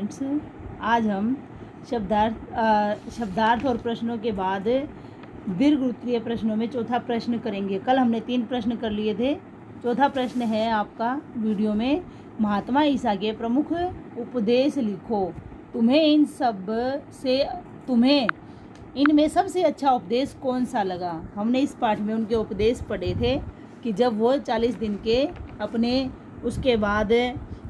Students, आज हम शब्दार्थ और प्रश्नों के बाद दीर्घ उत्तरीय प्रश्नों में चौथा प्रश्न करेंगे। कल हमने 3 प्रश्न कर लिए थे। चौथा प्रश्न है आपका वीडियो में, महात्मा ईसा के प्रमुख उपदेश लिखो। तुम्हें इनमें सबसे अच्छा उपदेश कौन सा लगा। हमने इस पाठ में उनके उपदेश पढ़े थे कि जब वो 40 दिन के अपने उसके बाद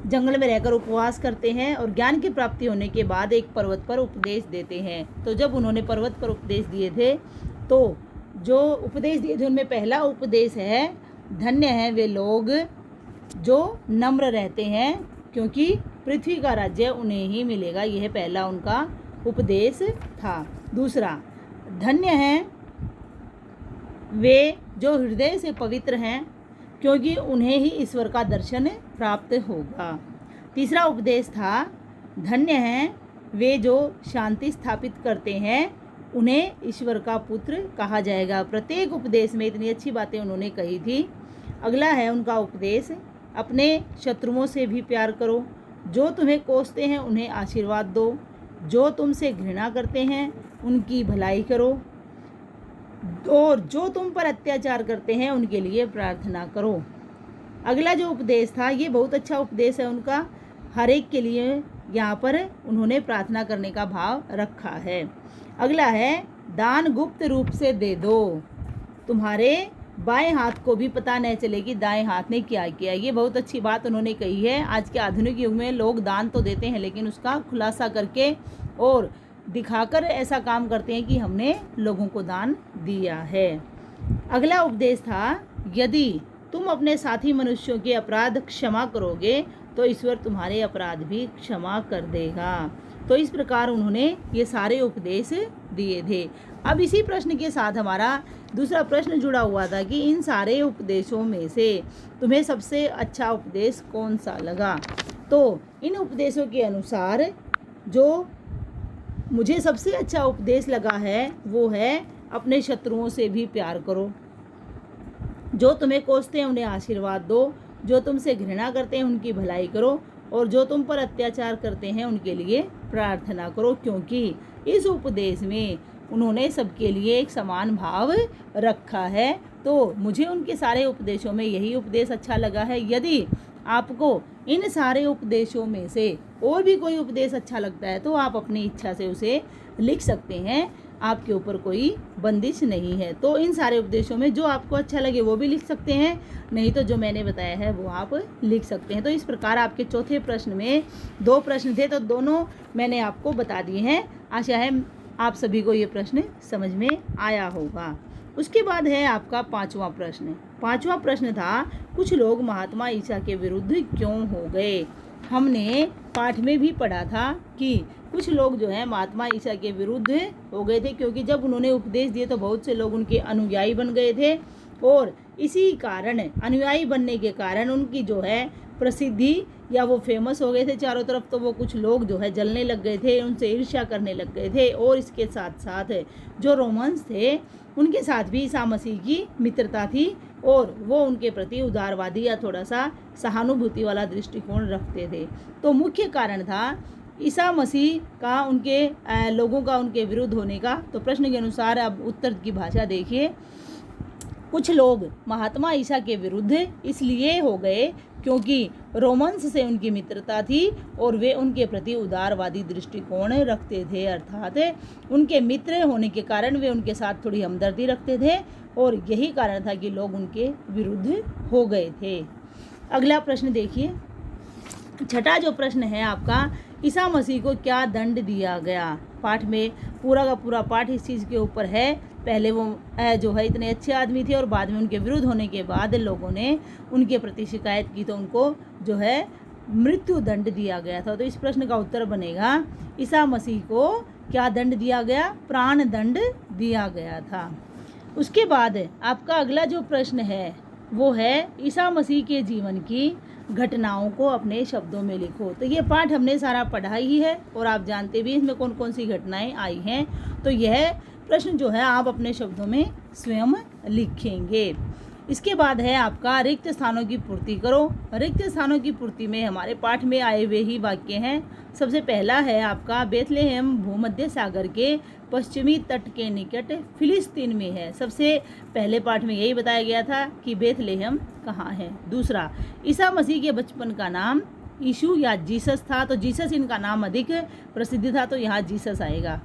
जंगल में रहकर उपवास करते हैं और ज्ञान की प्राप्ति होने के बाद एक पर्वत पर उपदेश देते हैं। तो जब उन्होंने पर्वत पर उपदेश दिए थे तो जो उपदेश दिए थे उनमें पहला उपदेश है, धन्य हैं वे लोग जो नम्र रहते हैं क्योंकि पृथ्वी का राज्य उन्हें ही मिलेगा। यह पहला उनका उपदेश था। दूसरा, धन्य हैं वे जो हृदय से पवित्र हैं क्योंकि उन्हें ही ईश्वर का दर्शन प्राप्त होगा। तीसरा उपदेश था, धन्य हैं वे जो शांति स्थापित करते हैं उन्हें ईश्वर का पुत्र कहा जाएगा। प्रत्येक उपदेश में इतनी अच्छी बातें उन्होंने कही थी। अगला है उनका उपदेश, अपने शत्रुओं से भी प्यार करो, जो तुम्हें कोसते हैं उन्हें आशीर्वाद दो, जो तुमसे घृणा करते हैं उनकी भलाई करो और जो तुम पर अत्याचार करते हैं उनके लिए प्रार्थना करो। अगला जो उपदेश था ये बहुत अच्छा उपदेश है उनका, हर एक के लिए यहाँ पर उन्होंने प्रार्थना करने का भाव रखा है। अगला है, दान गुप्त रूप से दे दो, तुम्हारे बाएं हाथ को भी पता नहीं चले कि दाएं हाथ ने क्या किया। ये बहुत अच्छी बात उन्होंने कही है। आज के आधुनिक युग में लोग दान तो देते हैं लेकिन उसका खुलासा करके और दिखाकर ऐसा काम करते हैं कि हमने लोगों को दान दिया है। अगला उपदेश था, यदि तुम अपने साथी मनुष्यों के अपराध क्षमा करोगे तो ईश्वर तुम्हारे अपराध भी क्षमा कर देगा। तो इस प्रकार उन्होंने ये सारे उपदेश दिए थे। अब इसी प्रश्न के साथ हमारा दूसरा प्रश्न जुड़ा हुआ था कि इन सारे उपदेशों में से तुम्हें सबसे अच्छा उपदेश कौन सा लगा। तो इन उपदेशों के अनुसार जो मुझे सबसे अच्छा उपदेश लगा है वो है, अपने शत्रुओं से भी प्यार करो, जो तुम्हें कोसते हैं उन्हें आशीर्वाद दो, जो तुमसे घृणा करते हैं उनकी भलाई करो और जो तुम पर अत्याचार करते हैं उनके लिए प्रार्थना करो। क्योंकि इस उपदेश में उन्होंने सबके लिए एक समान भाव रखा है। तो मुझे उनके सारे उपदेशों में यही उपदेश अच्छा लगा है। यदि आपको इन सारे उपदेशों में से और भी कोई उपदेश अच्छा लगता है तो आप अपनी इच्छा से उसे लिख सकते हैं, आपके ऊपर कोई बंदिश नहीं है। तो इन सारे उपदेशों में जो आपको अच्छा लगे वो भी लिख सकते हैं, नहीं तो जो मैंने बताया है वो आप लिख सकते हैं। तो इस प्रकार आपके चौथे प्रश्न में 2 प्रश्न थे तो दोनों मैंने आपको बता दिए हैं। आशा है आप सभी को ये प्रश्न समझ में आया होगा। उसके बाद है आपका 5वां प्रश्न। 5वां प्रश्न था, कुछ लोग महात्मा ईसा के विरुद्ध क्यों हो गए। हमने पाठ में भी पढ़ा था कि कुछ लोग जो है महात्मा ईसा के विरुद्ध हो गए थे क्योंकि जब उन्होंने उपदेश दिए तो बहुत से लोग उनके अनुयायी बन गए थे और इसी कारण अनुयायी बनने के कारण उनकी जो है प्रसिद्धि या वो फेमस हो गए थे चारों तरफ। तो वो कुछ लोग जो है जलने लग गए थे, उनसे ईर्ष्या करने लग गए थे और इसके साथ साथ जो रोमन्स थे उनके साथ भी ईसा मसीह की मित्रता थी और वो उनके प्रति उदारवादी या थोड़ा सा सहानुभूति वाला दृष्टिकोण रखते थे। तो मुख्य कारण था ईसा मसीह का उनके लोगों का उनके विरुद्ध होने का। तो प्रश्न के अनुसार अब उत्तर की भाषा देखिए, कुछ लोग महात्मा ईसा के विरुद्ध इसलिए हो गए क्योंकि रोमन्स से उनकी मित्रता थी और वे उनके प्रति उदारवादी दृष्टिकोण रखते थे, अर्थात उनके मित्र होने के कारण वे उनके साथ थोड़ी हमदर्दी रखते थे और यही कारण था कि लोग उनके विरुद्ध हो गए थे। अगला प्रश्न देखिए, छठा जो प्रश्न है आपका, ईसा मसीह को क्या दंड दिया गया। पाठ में पूरा का पूरा पाठ इस चीज़ के ऊपर है। पहले वो जो है इतने अच्छे आदमी थे और बाद में उनके विरुद्ध होने के बाद लोगों ने उनके प्रति शिकायत की तो उनको जो है मृत्यु दंड दिया गया था। तो इस प्रश्न का उत्तर बनेगा, ईसा मसीह को क्या दंड दिया गया, प्राण दंड दिया गया था। उसके बाद आपका अगला जो प्रश्न है वो है, ईसा मसीह के जीवन की घटनाओं को अपने शब्दों में लिखो। तो ये पाठ हमने सारा पढ़ा ही है और आप जानते भी इसमें कौन कौन सी घटनाएं आई हैं। तो यह प्रश्न जो है आप अपने शब्दों में स्वयं लिखेंगे। इसके बाद है आपका रिक्त स्थानों की पूर्ति करो। रिक्त स्थानों की पूर्ति में हमारे पाठ में आए हुए ही वाक्य हैं, सबसे पहला है आपका बेथलेहम भूमध्य सागर के पश्चिमी तट के निकट फिलिस्तीन में है। सबसे पहले पाठ में यही बताया गया था कि बेथलेहम कहाँ है। दूसरा, ईसा मसीह के बचपन का नाम यीशु या जीसस था, तो जीसस इनका नाम अधिक प्रसिद्ध था, तो यहाँ जीसस आएगा।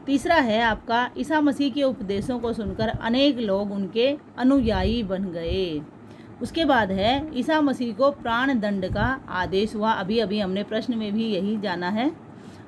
तीसरा है आपका ईसा मसीह के उपदेशों को सुनकर अनेक लोग उनके अनुयायी बन गए। उसके बाद है ईसा मसीह को प्राण दंड का आदेश हुआ, अभी अभी हमने प्रश्न में भी यही जाना है।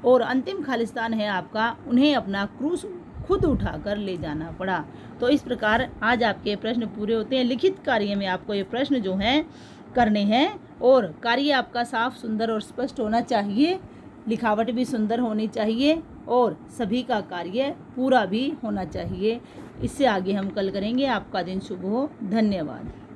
और अंतिम खालिस्तान है आपका, उन्हें अपना क्रूस खुद उठाकर ले जाना पड़ा। तो इस प्रकार आज आपके प्रश्न पूरे होते हैं। लिखित कार्य में आपको ये प्रश्न जो हैं करने हैं, और कार्य आपका साफ, सुंदर और स्पष्ट होना चाहिए, लिखावट भी सुंदर होनी चाहिए, और सभी का कार्य पूरा भी होना चाहिए। इससे आगे हम कल करेंगे। आपका दिन शुभ हो। धन्यवाद।